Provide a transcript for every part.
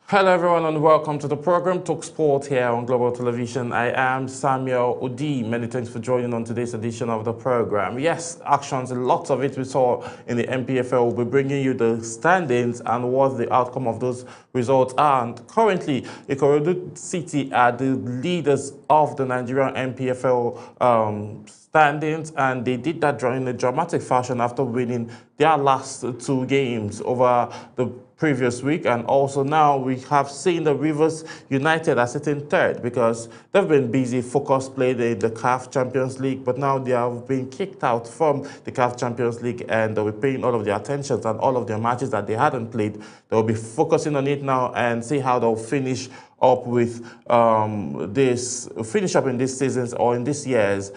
Hello everyone and welcome to the program Talk Sport here on Global Television. I am Samuel Odi. Many thanks for joining on today's edition of the program. Yes, actions, lots of it we saw in the MPFL. We'll be bringing you the standings and what the outcome of those results are. And currently, Ikorodu City are the leaders of the Nigerian MPFL standings, and they did that in a dramatic fashion after winning their last two games over the previous week. And also now we have seen the Rivers United are sitting third because they've been busy focus playing the CAF Champions League, but now they have been kicked out from the CAF Champions League and they'll be paying all of their attentions and all of their matches that they hadn't played. They'll be focusing on it now and see how they'll finish up with finish up in this season's or in this year's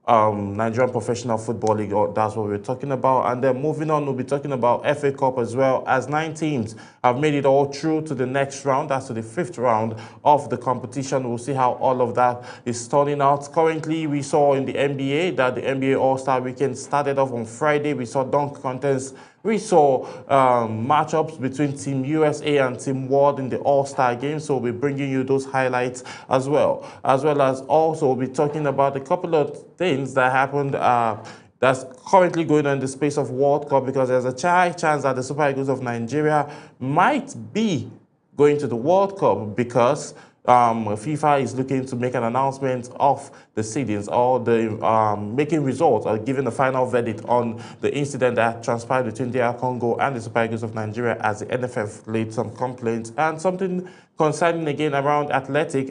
Nigerian Professional Football League. That's what we're talking about. And then moving on, we'll be talking about FA Cup as well, as 9 teams have made it all through to the next round. That's to the 5th round of the competition. We'll see how all of that is turning out. Currently, we saw in the NBA that the NBA All-Star Weekend started off on Friday. We saw dunk contests. We saw matchups between Team USA and Team World in the All-Star game, so we'll be bringing you those highlights as well as also we'll be talking about a couple of things that happened that's currently going on in the space of World Cup, because there's a chance that the Super Eagles of Nigeria might be going to the World Cup because FIFA is looking to make an announcement of the seedings or the making results or giving a final verdict on the incident that transpired between DR Congo and the Super Eagles of Nigeria, as the NFF laid some complaints. And something concerning again around athletic,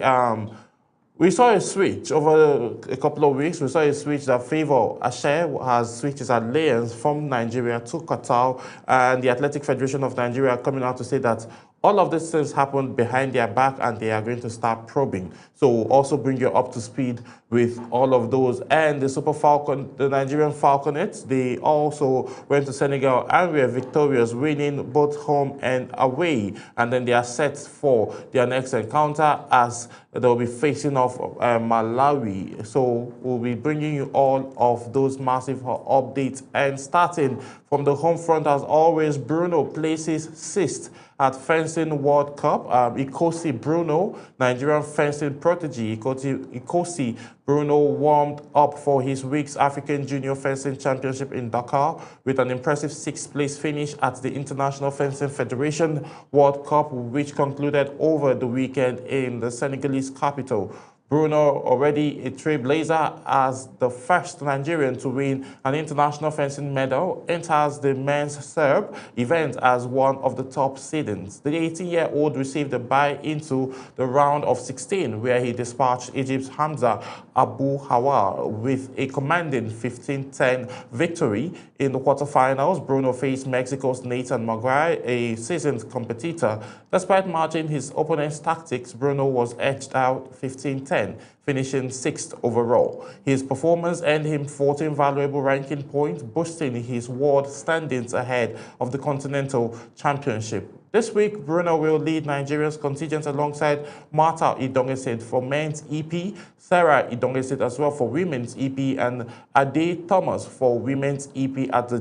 we saw a switch over a couple of weeks. We saw a switch that Favour Ashe has switched his allegiance from Nigeria to Qatar, and the Athletic Federation of Nigeria coming out to say that all of these things happened behind their back and they are going to start probing. So we'll also bring you up to speed with all of those. And the Super Falcon, the Nigerian Falconets, they also went to Senegal and were victorious, winning both home and away. And then they are set for their next encounter as they'll be facing off Malawi. So we'll be bringing you all of those massive updates. And starting from the home front, as always, Bruno places 6th at Fencing World Cup. Ikosi Bruno, Nigerian fencing protege, Ikosi Bruno warmed up for his week's African Junior Fencing Championship in Dakar with an impressive 6th place finish at the International Fencing Federation World Cup, which concluded over the weekend in the Senegalese capital. Bruno, already a trailblazer as the first Nigerian to win an international fencing medal, enters the men's Serb event as one of the top seedings. The 18-year-old received a bye into the round of 16, where he dispatched Egypt's Hamza Abu Hawar with a commanding 15-10 victory. In the quarterfinals, Bruno faced Mexico's Nathan Maguire, a seasoned competitor. Despite matching his opponent's tactics, Bruno was edged out 15-10, finishing 6th overall. His performance earned him 14 valuable ranking points, boosting his world standings ahead of the Continental Championship. This week, Bruno will lead Nigeria's contingent alongside Martha Idongesit for men's EP, Sarah Idongesit as well for women's EP, and Ade Thomas for women's EP at the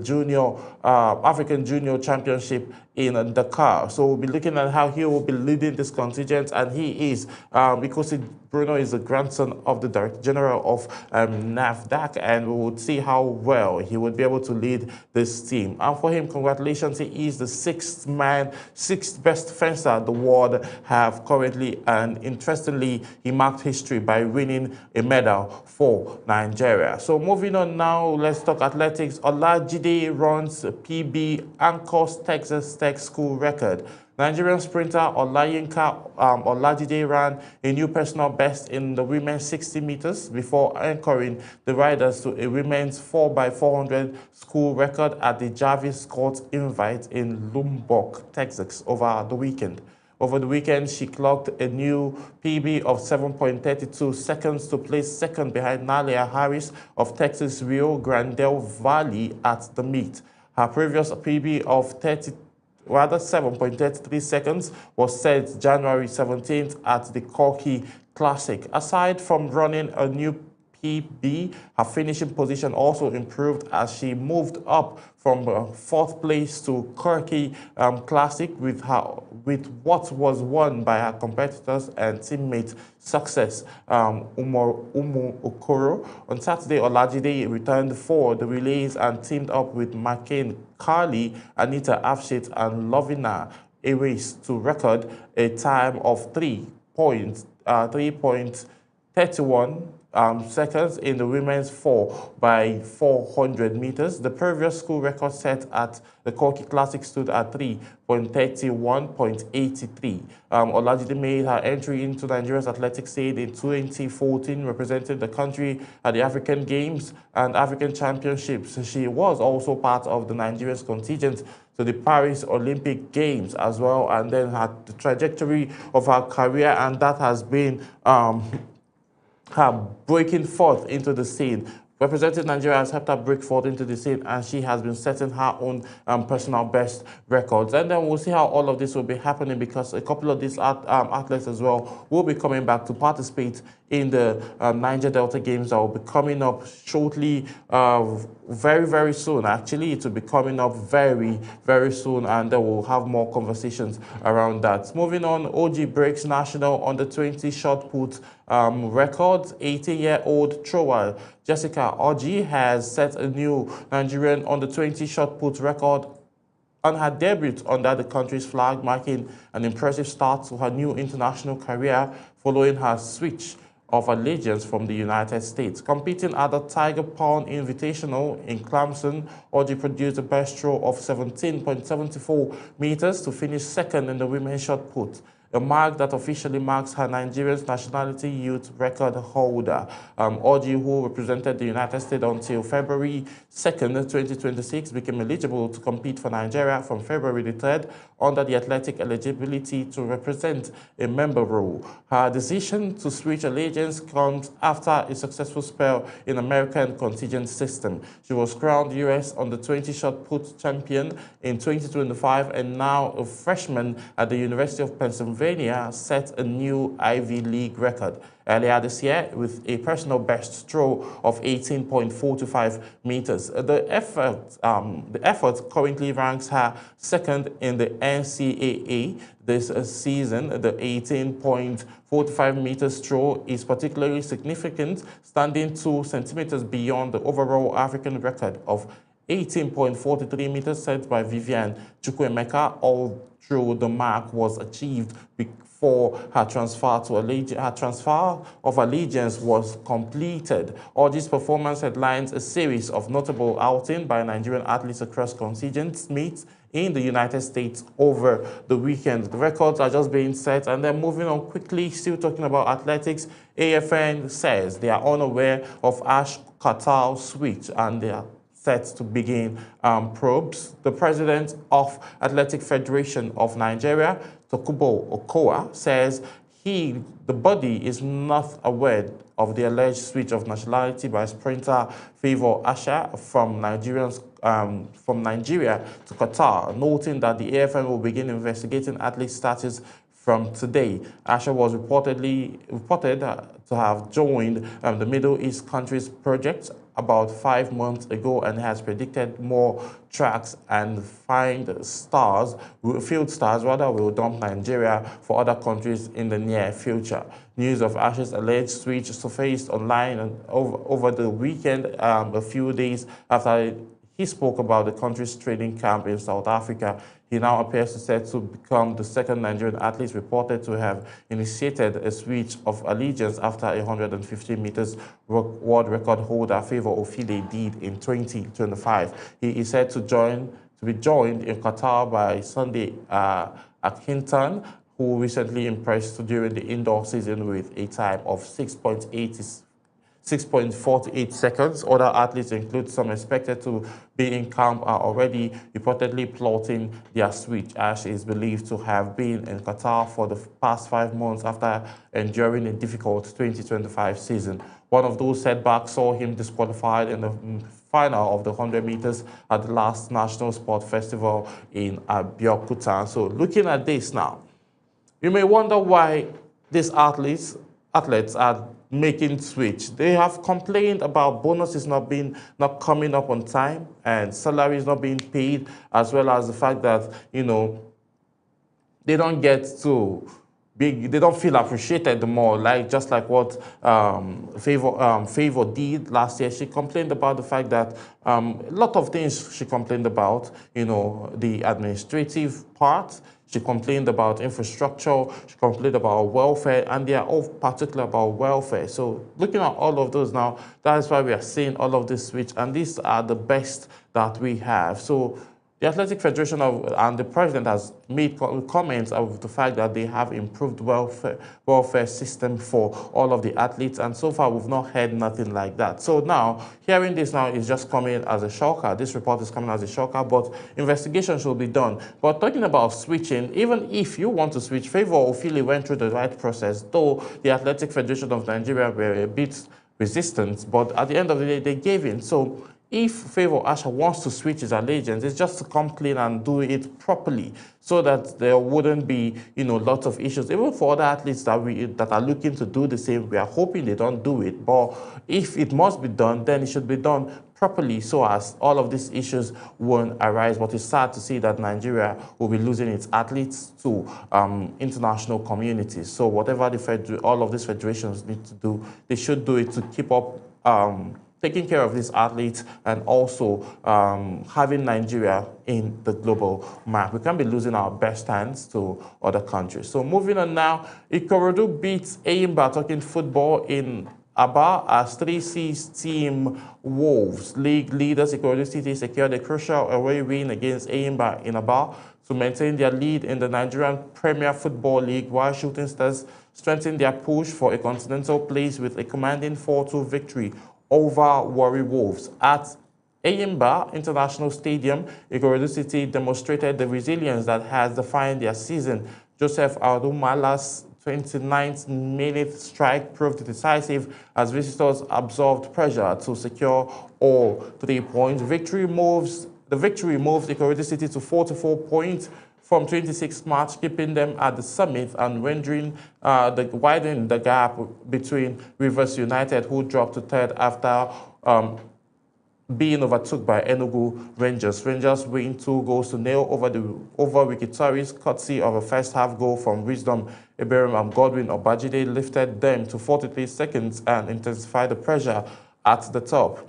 African Junior Championship in Dakar. So we'll be looking at how he will be leading this contingent, and he is, because Bruno is the grandson of the Director General of NAFDAC, and we would see how well he would be able to lead this team. And for him, congratulations, he is the 6th best fencer the world have currently, and interestingly, he marked history by winning a medal for Nigeria. So moving on now, let's talk athletics. Olajide runs PB Anchor's Texas Tech school record. Nigerian sprinter Olayinka Olajide ran a new personal best in the women's 60 meters before anchoring the riders to a women's 4x400 school record at the Jarvis Scott Invite in Lubbock, Texas over the weekend. Over the weekend, she clocked a new PB of 7.32 seconds to place second behind Nalia Harris of Texas Rio Grande Valley at the meet. Her previous PB of 7.33 seconds was set January 17th at the Corky Classic. Aside from running a new PB. Her finishing position also improved as she moved up from 4th place to Kirky Classic with what was won by her competitors and teammate Success Umu Okoro. On Saturday, Olajide returned for the relays and teamed up with McCain Carly, Anita Afshit, and Lovina Aways to record a time of 3.31 seconds in the women's 4 by 400 meters. The previous school record set at the Corky Classic stood at 3.31.83. Olajide made her entry into Nigeria's athletics scene in 2014, representing the country at the African Games and African Championships. She was also part of the Nigeria's contingent to the Paris Olympic Games as well, and then the trajectory of her career, and that has been her breaking forth into the scene. Representing Nigeria has helped her break forth into the scene, and she has been setting her own personal best records. And then we'll see how all of this will be happening, because a couple of these athletes as well will be coming back to participate in the Niger Delta Games that will be coming up shortly, very, very soon. Actually, it will be coming up very, very soon, and then we'll have more conversations around that. Moving on, OG breaks national under 20 shot put records. 18-year-old thrower Jessica Oji has set a new Nigerian under 20 shot put record on her debut under the country's flag, marking an impressive start to her new international career following her switch of allegiance from the United States. Competing at the Tiger Pond Invitational in Clemson, Oji produced a best throw of 17.74 meters to finish second in the women's shot put, a mark that officially marks her Nigerian nationality youth record holder. Oji, who represented the United States until February 2nd, 2026, became eligible to compete for Nigeria from February the 3rd under the athletic eligibility to represent a member role. Her decision to switch allegiance comes after a successful spell in American contingent system. She was crowned U.S. under 20 shot put champion in 2025, and now a freshman at the University of Pennsylvania set a new Ivy League record earlier this year with a personal best throw of 18.45 meters. The effort currently ranks her second in the NCAA this season. The 18.45 meters throw is particularly significant, standing 2 centimeters beyond the overall African record of 18.43 meters set by Vivian Chukwuemeka, although the mark was achieved before her transfer of allegiance was completed. Oji's performance headlines a series of notable outings by Nigerian athletes across contingent meets in the United States over the weekend. The records are just being set, and then moving on quickly, still talking about athletics. AFN says they are unaware of Ash Katal's switch, and they are set to begin probes. The president of Athletic Federation of Nigeria, Tokubo Okowa, says the body is not aware of the alleged switch of nationality by sprinter Favour Asha from Nigeria to Qatar, noting that the AFN will begin investigating athlete status from today. Asha was reported to have joined the Middle East countries project about 5 months ago, and has predicted more tracks and field stars will dump Nigeria for other countries in the near future. News of Asha's alleged switch surfaced online and over the weekend, a few days after he spoke about the country's training camp in South Africa. He now appears set to become the second Nigerian athlete reported to have initiated a switch of allegiance after a 150 meters world record holder Favour Ofile did in 2025. He is set to be joined in Qatar by Sunday Akintan, who recently impressed during the indoor season with a time of 6.48 seconds. Other athletes include some expected to be in camp are already reportedly plotting their switch. Ash is believed to have been in Qatar for the past 5 months after enduring a difficult 2025 season. One of those setbacks saw him disqualified in the final of the 100 meters at the last National Sport Festival in Abeokuta. So looking at this now, you may wonder why these athletes are making switch. They have complained about bonuses not coming up on time and salaries not being paid, as well as the fact that, they don't get to they don't feel appreciated the more, like just like what Favor did last year. She complained about the fact that a lot of things she complained about, the administrative part. She complained about infrastructure, she complained about welfare, and they are all particular about welfare. So looking at all of those now, that's why we are seeing all of this switch, and these are the best that we have. So the Athletic Federation and the president has made comments of the fact that they have improved welfare system for all of the athletes, and so far we've not heard nothing like that. So now, hearing this now is just coming as a shocker. This report is coming as a shocker, but investigation should be done. But talking about switching, even if you want to switch, Favor Ofili went through the right process, though the Athletic Federation of Nigeria were a bit resistant, but at the end of the day, they gave in. So if Favor Asha wants to switch his allegiance, it's just to come clean and do it properly, so that there wouldn't be, lots of issues. Even for other athletes that are looking to do the same, we are hoping they don't do it. But if it must be done, then it should be done properly, so as all of these issues won't arise. But it's sad to see that Nigeria will be losing its athletes to international communities. So whatever all of these federations need to do, they should do it to keep up taking care of these athletes, and also having Nigeria in the global map. We can't be losing our best hands to other countries. So moving on now, Ikorodu beats Eyimba, talking football in Aba, as 3C's team Wolves. League leaders Ikorodu City secured a crucial away win against Eyimba in Aba to maintain their lead in the Nigerian Premier Football League, while Shooting Stars strengthened their push for a continental place with a commanding 4-2 victory over Warri Wolves. At Eyimba International Stadium, Ikorodu City demonstrated the resilience that has defined their season. Joseph Arumala's 29th minute strike proved decisive as visitors absorbed pressure to secure all 3 points. The victory moves Ikorodu City to 44 points from 26 March, keeping them at the summit and widening the gap between Rivers United, who dropped to third after being overtook by Enugu Rangers. Rangers win 2-0 over Wiki Tories, courtesy of a first-half goal from Wisdom Iberim, and Godwin Obajide lifted them to 43 seconds and intensified the pressure at the top.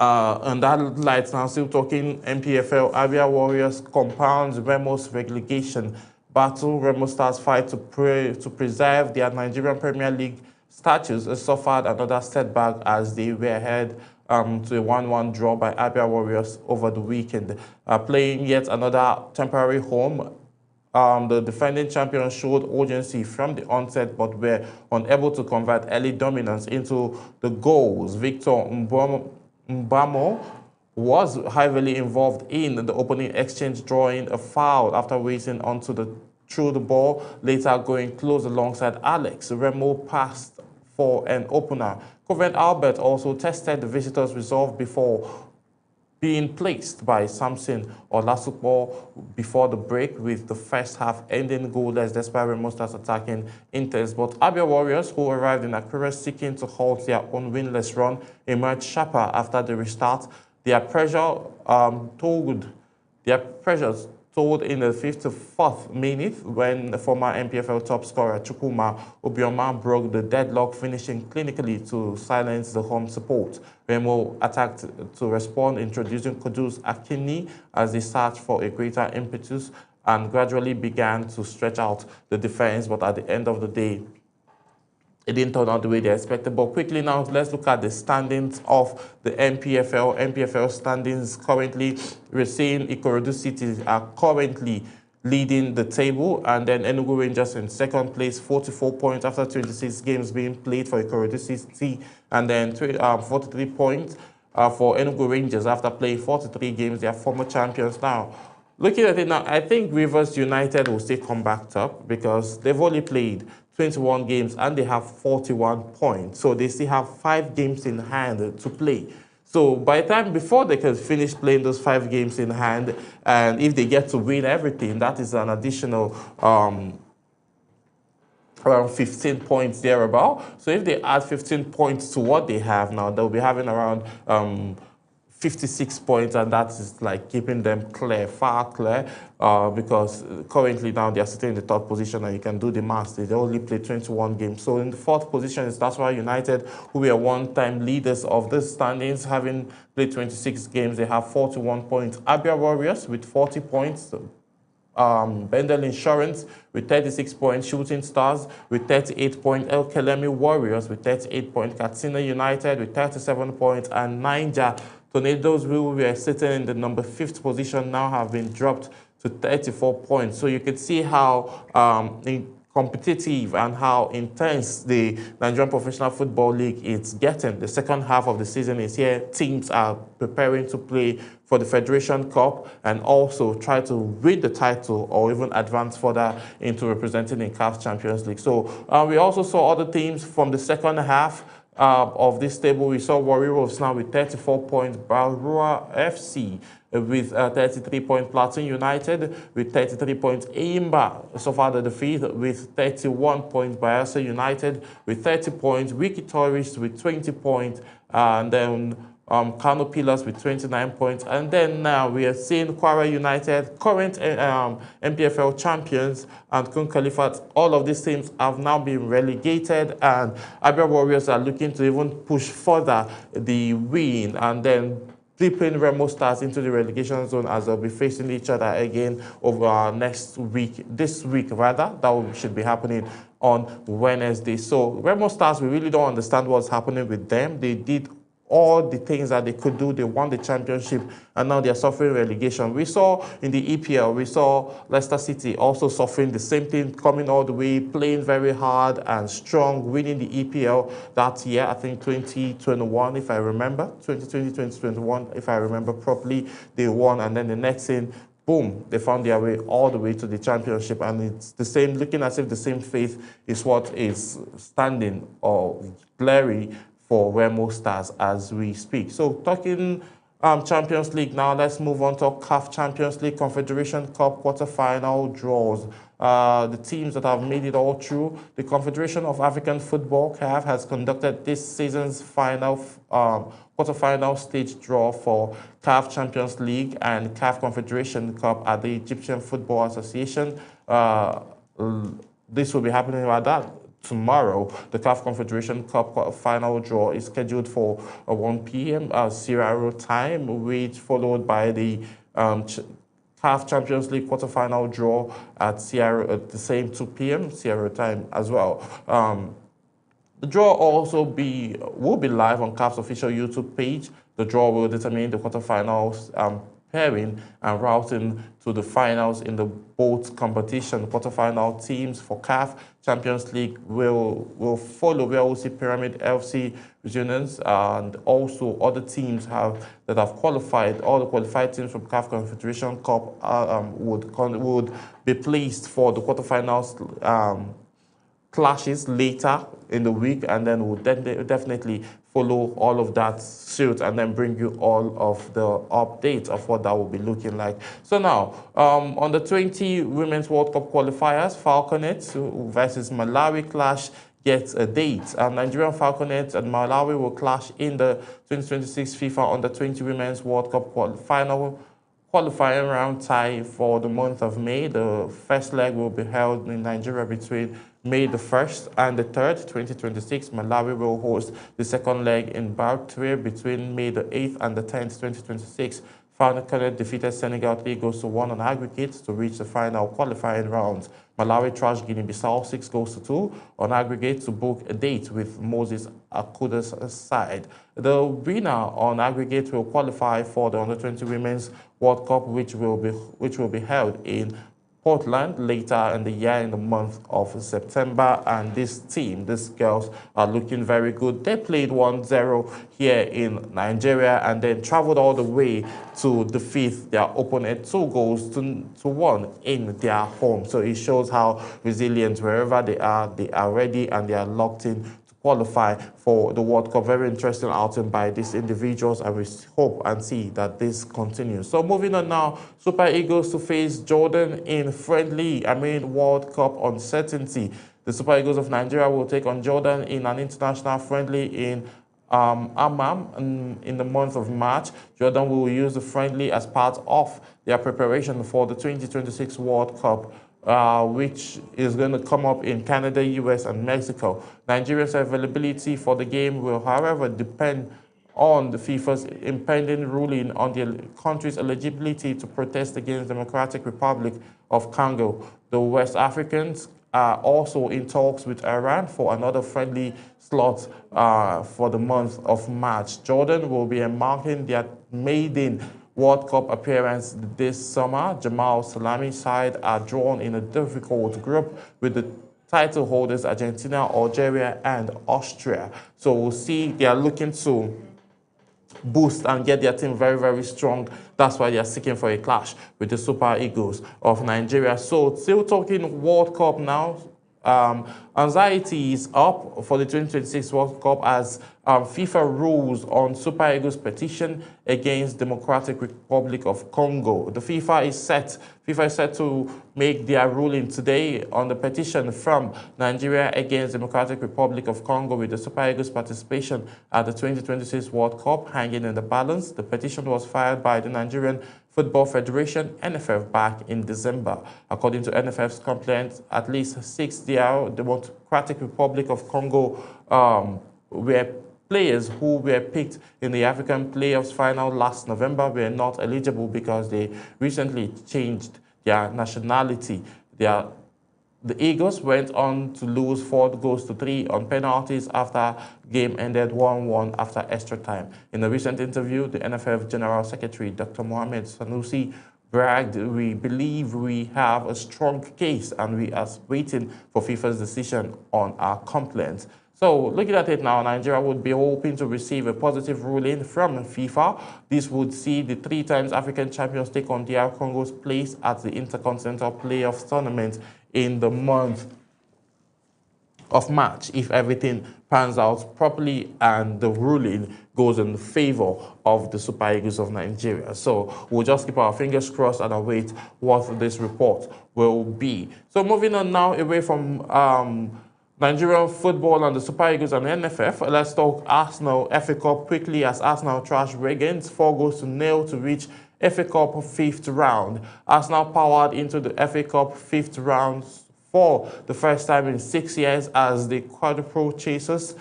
And that lights now, still talking NPFL, Abia Warriors compounds Remo's relegation battle. Remo Stars fight to preserve their Nigerian Premier League status suffered another setback as they were ahead to a 1-1 draw by Abia Warriors over the weekend. Playing yet another temporary home, the defending champions showed urgency from the onset, but were unable to convert early dominance into the goals. Victor Mbamo was heavily involved in the opening exchange, drawing a foul after racing through the ball, later going close alongside Alex. Remo passed for an opener. Covent Albert also tested the visitors' resolve before being placed by Samson Olasupo before the break, with the first half ending goalless despite Remo Stars attacking intense. But Abia Warriors, who arrived in Akure seeking to halt their own winless run, emerged sharper after the restart. Their pressures told in the 54th minute when the former NPFL top scorer Chukwuma Obioma broke the deadlock, finishing clinically to silence the home support. Remo attacked to respond, introducing Kudus Akini as they searched for a greater impetus and gradually began to stretch out the defense, but at the end of the day, it didn't turn out the way they expected. But quickly now, let's look at the standings of the NPFL. NPFL standings currently, we're seeing Ikorodu City are currently leading the table, and then Enugu Rangers in second place, 44 points after 26 games being played for Ikorodu City, and then 43 points for Enugu Rangers after playing 43 games. They are former champions now. Looking at it now, I think Rivers United will still come back up because they've only played 21 games and they have 41 points. So they still have 5 games in hand to play. So by the time before they can finish playing those 5 games in hand, and if they get to win everything, that is an additional around 15 points thereabout. So if they add 15 points to what they have now, they'll be having around 56 points, and that is like keeping them clear, far clear, because currently now they are sitting in the third position, and you can do the maths. They only play 21 games. So in the fourth position is That's Why United, who were one-time leaders of the standings, having played 26 games. They have 41 points. Abia Warriors with 40 points. Bendel Insurance with 36 points, Shooting Stars with 38 points, El Kelemi Warriors with 38 points, Katsina United with 37 points, and Niger Tornadoes, who were sitting in the number 5th position, now have been dropped to 34 points. So you can see how competitive and how intense the Nigerian Professional Football League is getting. The second half of the season is here. Teams are preparing to play for the Federation Cup and also try to win the title or even advance further into representing the CAF Champions League. So we also saw other teams from the second half of this table. We saw Warrior Wolves now with 34 points, Barua FC with 33 points, Plateau United with 33 points, Eimba so far the defeat with 31 points, Bayelsa United with 30 points, Wiki Tourists with 20 points, and then Kano Pillars with 29 points. And then now we are seeing Kwara United, current MPFL champions, and Kun Khalifat. All of these teams have now been relegated, and Abia Warriors are looking to even push further the win and then flipping Remo Stars into the relegation zone, as they'll be facing each other again over this week rather. That should be happening on Wednesday. So Remo Stars, we really don't understand what's happening with them. They did all the things that they could do. They won the championship, and now they're suffering relegation. We saw in the EPL, we saw Leicester City also suffering the same thing, coming all the way, playing very hard and strong, winning the EPL that year, I think 2021, if I remember, 2020, 2021, if I remember properly, they won, and then the next thing, boom, they found their way all the way to the championship. And it's the same, looking as if the same faith is what is standing or blurry for Remo Stars as we speak. So talking Champions League now, let's move on to CAF Champions League Confederation Cup quarterfinal draws. The teams that have made it all through. The Confederation of African Football, CAF, has conducted this season's final quarterfinal stage draw for CAF Champions League and CAF Confederation Cup at the Egyptian Football Association. This will be happening tomorrow. The CAF Confederation Cup final draw is scheduled for 1 p.m. Sierra time, which followed by the CAF Champions League quarterfinal draw at the same 2 p.m. Sierra time as well. The draw also will be live on CAF's official YouTube page. The draw will determine the quarterfinals pairing and routing to the finals in the both competition. Quarterfinal teams for CAF Champions League will follow where we'll see Pyramid FC Regions, and also other teams that have qualified. All the qualified teams from CAF Confederation Cup would be placed for the quarterfinals clashes later in the week, and then we'll definitely follow all of that suit and then bring you all of the updates of what that will be looking like. So now, on the 20 Women's World Cup qualifiers, Falconets versus Malawi clash gets a date. Nigerian Falconets and Malawi will clash in the 2026 FIFA Under-20 Women's World Cup final qualifying round tie for the month of May. The first leg will be held in Nigeria between May the 1st and the 3rd, 2026. Malawi will host the second leg in Bautre between May the 8th and the 10th, 2026. Falconet defeated Senegal 3-1 on aggregate to reach the final qualifying rounds. Malawi trashed Guinea-Bissau 6-2 on aggregate to book a date with Moses Akuda's side. The winner on aggregate will qualify for the Under-20 Women's World Cup, which will be held in Portland later in the year, in the month of September. And these girls are looking very good. They played 1-0 here in Nigeria and then traveled all the way to defeat their opponent 2-1 in their home. So it shows how resilient, wherever they are ready and they are locked in qualify for the World Cup. Very interesting outing by these individuals, and we hope and see that this continues. So moving on now, Super Eagles to face Jordan in friendly World Cup uncertainty. The Super Eagles of Nigeria will take on Jordan in an international friendly in Amman in the month of March. Jordan will use the friendly as part of their preparation for the 2026 World Cup, which is going to come up in Canada, US, and Mexico. Nigeria's availability for the game will, however, depend on the FIFA's impending ruling on the country's eligibility to protest against Democratic Republic of Congo. The West Africans are also in talks with Iran for another friendly slot for the month of March. Jordan will be marking their maiden World Cup appearance this summer. Jamal Salami's side are drawn in a difficult group with the title holders Argentina, Algeria, and Austria. So we'll see they are looking to boost and get their team very, very strong. That's why they are seeking for a clash with the Super Eagles of Nigeria. So still talking World Cup now. Anxiety is up for the 2026 World Cup as FIFA rules on Super Eagles petition against Democratic Republic of Congo. The FIFA is set to make their ruling today on the petition from Nigeria against Democratic Republic of Congo, with the Super Eagles participation at the 2026 World Cup hanging in the balance. The petition was filed by the Nigerian Football Federation, NFF, back in December. According to NFF's complaint, at least 6 Democratic Republic of Congo were players who were picked in the African playoffs final last November were not eligible because they recently changed their nationality. The Eagles went on to lose 4-3 on penalties after game ended 1-1 after extra time. In a recent interview, the NFF General Secretary, Dr. Mohamed Sanusi, bragged, "We believe we have a strong case and we are waiting for FIFA's decision on our complaints." So looking at it now, Nigeria would be hoping to receive a positive ruling from FIFA. This would see the 3 times African champions take on DR Congo's place at the Intercontinental Playoffs tournament in the month of March, if everything pans out properly and the ruling goes in favor of the Super Eagles of Nigeria. So we'll just keep our fingers crossed and await what this report will be. So moving on now away from Nigerian football and the Super Eagles and the NFF, let's talk Arsenal FA Cup quickly, as Arsenal trashed Wigan 4-0 to reach FA Cup 5th round. Arsenal powered into the FA Cup 5th round for the first time in 6 years as the quadruple chasers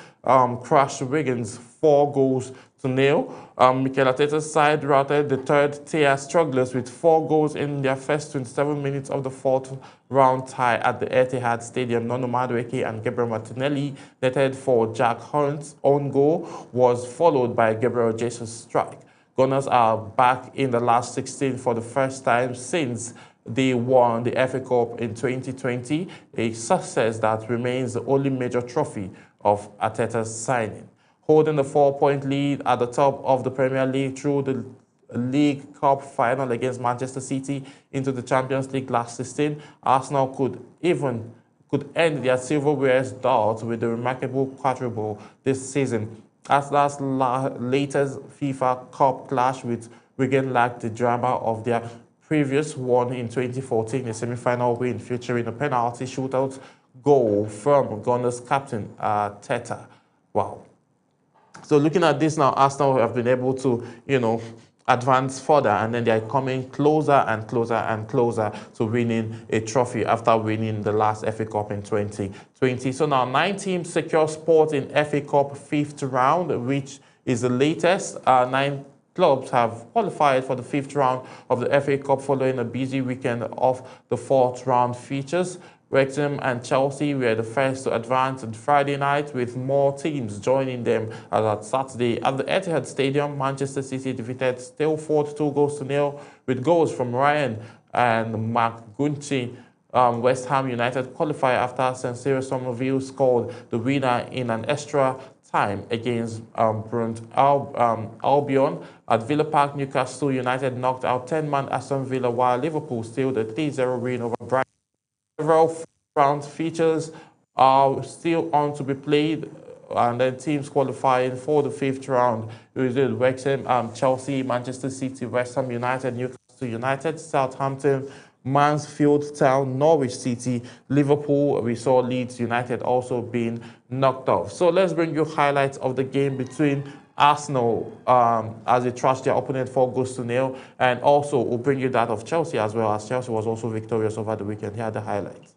crashed Wigan's 4-0. Mikel Arteta's side routed the third-tier strugglers with 4 goals in their first 27 minutes of the 4th round tie at the Etihad Stadium. Nono Madueke and Gabriel Martinelli netted for Jack Hunt's own goal was followed by Gabriel Jesus' strike. Gunners are back in the last 16 for the first time since they won the FA Cup in 2020, a success that remains the only major trophy of Arteta's signing. Holding the 4-point lead at the top of the Premier League through the League Cup final against Manchester City into the Champions League last season, Arsenal could end their silverware's drought with the remarkable quadruple this season. Arsenal's latest FIFA Cup clash with Wigan lacked the drama of their previous one in 2014, a semi-final win featuring a penalty shootout goal from Gunners captain Teta. Wow. So looking at this now, Arsenal have been able to, advance further, and then they're coming closer and closer and closer to winning a trophy after winning the last FA Cup in 2020. So now 9 teams secure spot in FA Cup 5th round, which is the latest. 9 clubs have qualified for the 5th round of the FA Cup following a busy weekend of the 4th round features. Wrexham and Chelsea were the first to advance on Friday night, with more teams joining them as at Saturday. At the Etihad Stadium, Manchester City defeated Stalford 2-0 with goals from Ryan and Mark Guncci. West Ham United qualified after Sincere Somerville scored the winner in an extra time against Brunt Albion. At Villa Park, Newcastle United knocked out 10-man Aston Villa, while Liverpool sealed a 3-0 win over Brighton. Several round features are still on to be played, and then teams qualifying for the 5th round. It was Wrexham, Chelsea, Manchester City, West Ham United, Newcastle United, Southampton, Mansfield Town, Norwich City, Liverpool. We saw Leeds United also being knocked off. So let's bring you highlights of the game between Arsenal as they trashed their opponent 4-0, and also we'll bring you that of Chelsea as well, as Chelsea was also victorious over the weekend. Here are the highlights.